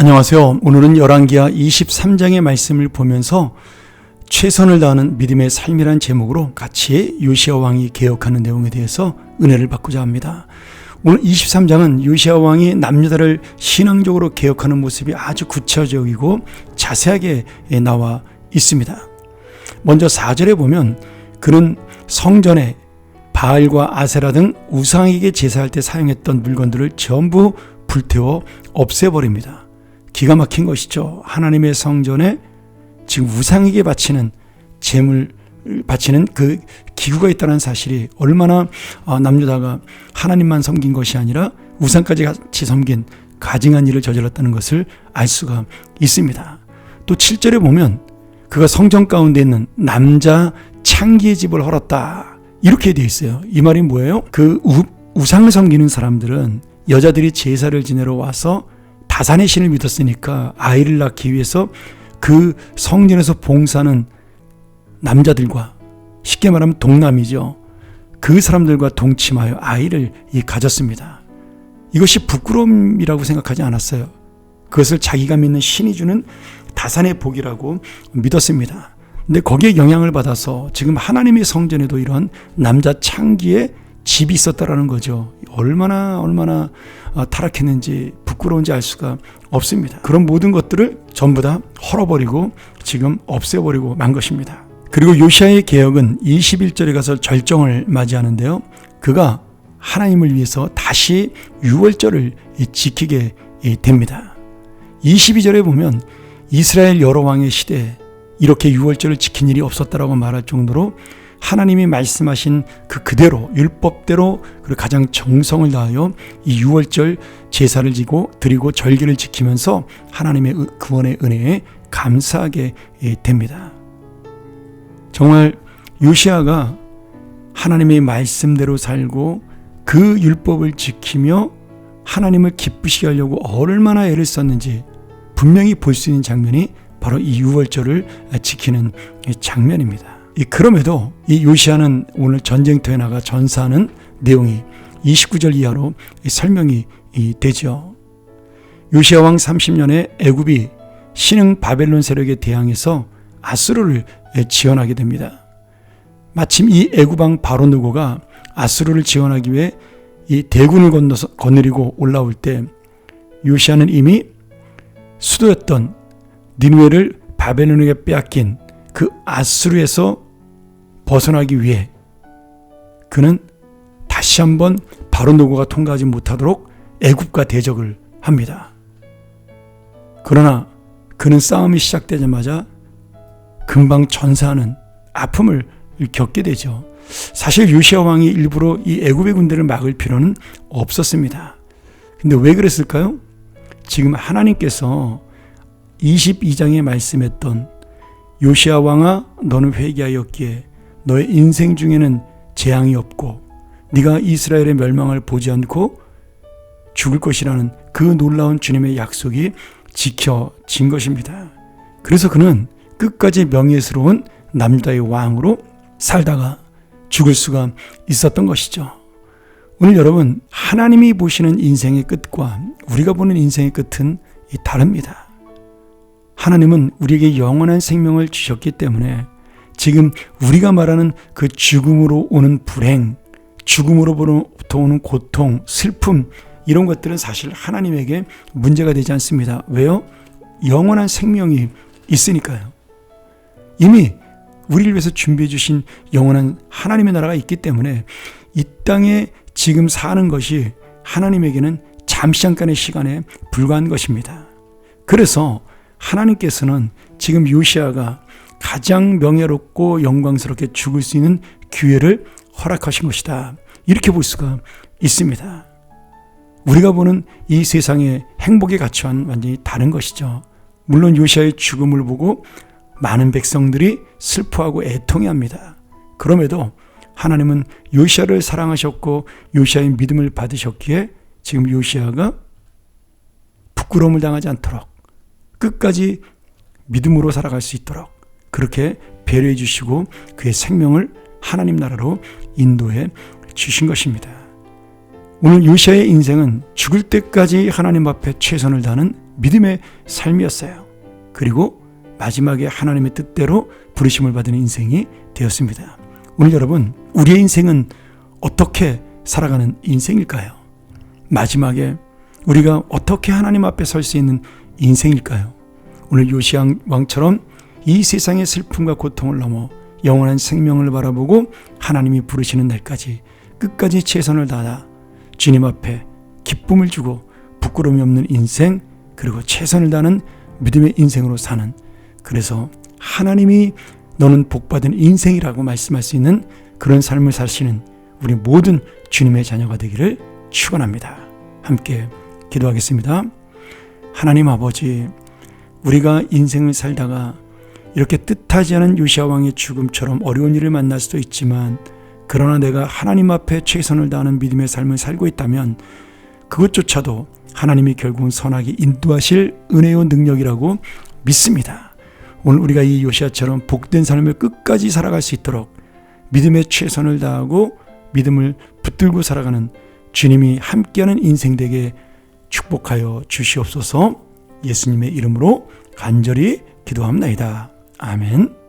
안녕하세요. 오늘은 열왕기하 23장의 말씀을 보면서 최선을 다하는 믿음의 삶이란 제목으로 같이 요시야 왕이 개혁하는 내용에 대해서 은혜를 받고자 합니다. 오늘 23장은 요시야 왕이 남유다를 신앙적으로 개혁하는 모습이 아주 구체적이고 자세하게 나와 있습니다. 먼저 4절에 보면 그는 성전에 바알과 아세라 등 우상에게 제사할 때 사용했던 물건들을 전부 불태워 없애버립니다. 기가 막힌 것이죠. 하나님의 성전에 지금 우상에게 바치는 제물 바치는 그 기구가 있다는 사실이 얼마나 남유다가 하나님만 섬긴 것이 아니라 우상까지 같이 섬긴 가증한 일을 저질렀다는 것을 알 수가 있습니다. 또 7절에 보면 그가 성전 가운데 있는 남자 창기의 집을 헐었다 이렇게 되어 있어요. 이 말이 뭐예요? 그 우상을 섬기는 사람들은 여자들이 제사를 지내러 와서 다산의 신을 믿었으니까 아이를 낳기 위해서 그 성전에서 봉사하는 남자들과, 쉽게 말하면 동남이죠, 그 사람들과 동침하여 아이를 가졌습니다. 이것이 부끄러움이라고 생각하지 않았어요. 그것을 자기가 믿는 신이 주는 다산의 복이라고 믿었습니다. 근데 거기에 영향을 받아서 지금 하나님의 성전에도 이런 남자 창기의 집이 있었다라는 거죠. 얼마나 타락했는지 부끄러운지 알 수가 없습니다. 그런 모든 것들을 전부 다 헐어버리고 지금 없애버리고 만 것입니다. 그리고 요시야의 개혁은 21절에 가서 절정을 맞이하는데요. 그가 하나님을 위해서 다시 유월절을 지키게 됩니다. 22절에 보면 이스라엘 여러 왕의 시대에 이렇게 유월절을 지킨 일이 없었다라고 말할 정도로 하나님이 말씀하신 그대로 율법대로 그리고 가장 정성을 다하여 이 유월절 제사를 드리고 절기를 지키면서 하나님의 구원의 은혜에 감사하게 됩니다. 정말 요시야가 하나님의 말씀대로 살고 그 율법을 지키며 하나님을 기쁘시게 하려고 얼마나 애를 썼는지 분명히 볼 수 있는 장면이 바로 이 유월절을 지키는 장면입니다. 그럼에도 이 요시야는 오늘 전쟁터에 나가 전사하는 내용이 29절 이하로 설명이 되죠. 요시야 왕 30년에 애굽이 신흥 바벨론 세력에 대항해서 아수르를 지원하게 됩니다. 마침 이 애굽 왕 바로느고가 아수르를 지원하기 위해 이 대군을 거느리고 올라올 때 요시야는 이미 수도였던 니느웨를 바벨론에게 빼앗긴 그 아수르에서 벗어나기 위해 그는 다시 한번 바로느고가 통과하지 못하도록 애굽과 대적을 합니다. 그러나 그는 싸움이 시작되자마자 금방 전사하는 아픔을 겪게 되죠. 사실 요시야 왕이 일부러 이 애굽의 군대를 막을 필요는 없었습니다. 근데 왜 그랬을까요? 지금 하나님께서 22장에 말씀했던 요시야 왕아 너는 회개하였기에 너의 인생 중에는 재앙이 없고 네가 이스라엘의 멸망을 보지 않고 죽을 것이라는 그 놀라운 주님의 약속이 지켜진 것입니다. 그래서 그는 끝까지 명예스러운 남유다의 왕으로 살다가 죽을 수가 있었던 것이죠. 오늘 여러분, 하나님이 보시는 인생의 끝과 우리가 보는 인생의 끝은 다릅니다. 하나님은 우리에게 영원한 생명을 주셨기 때문에 지금 우리가 말하는 그 죽음으로 오는 불행, 죽음으로부터 오는 고통, 슬픔 이런 것들은 사실 하나님에게 문제가 되지 않습니다. 왜요? 영원한 생명이 있으니까요. 이미 우리를 위해서 준비해 주신 영원한 하나님의 나라가 있기 때문에 이 땅에 지금 사는 것이 하나님에게는 잠시 잠깐의 시간에 불과한 것입니다. 그래서 하나님께서는 지금 요시야가 가장 명예롭고 영광스럽게 죽을 수 있는 기회를 허락하신 것이다. 이렇게 볼 수가 있습니다. 우리가 보는 이 세상의 행복의 가치와는 완전히 다른 것이죠. 물론 요시야의 죽음을 보고 많은 백성들이 슬퍼하고 애통해합니다. 그럼에도 하나님은 요시야를 사랑하셨고 요시야의 믿음을 받으셨기에 지금 요시야가 부끄러움을 당하지 않도록 끝까지 믿음으로 살아갈 수 있도록 그렇게 배려해 주시고 그의 생명을 하나님 나라로 인도해 주신 것입니다. 오늘 요시야의 인생은 죽을 때까지 하나님 앞에 최선을 다하는 믿음의 삶이었어요. 그리고 마지막에 하나님의 뜻대로 부르심을 받은 인생이 되었습니다. 오늘 여러분, 우리의 인생은 어떻게 살아가는 인생일까요? 마지막에 우리가 어떻게 하나님 앞에 설 수 있는 인생일까요? 오늘 요시야 왕처럼 이 세상의 슬픔과 고통을 넘어 영원한 생명을 바라보고 하나님이 부르시는 날까지 끝까지 최선을 다하다 주님 앞에 기쁨을 주고 부끄러움이 없는 인생, 그리고 최선을 다하는 믿음의 인생으로 사는, 그래서 하나님이 너는 복받은 인생이라고 말씀할 수 있는 그런 삶을 사시는 우리 모든 주님의 자녀가 되기를 축원합니다. 함께 기도하겠습니다. 하나님 아버지, 우리가 인생을 살다가 이렇게 뜻하지 않은 요시야 왕의 죽음처럼 어려운 일을 만날 수도 있지만, 그러나 내가 하나님 앞에 최선을 다하는 믿음의 삶을 살고 있다면 그것조차도 하나님이 결국은 선하게 인도하실 은혜와 능력이라고 믿습니다. 오늘 우리가 이 요시야처럼 복된 삶을 끝까지 살아갈 수 있도록 믿음의 최선을 다하고 믿음을 붙들고 살아가는 주님이 함께하는 인생 되게 축복하여 주시옵소서. 예수님의 이름으로 간절히 기도합나이다. 아멘.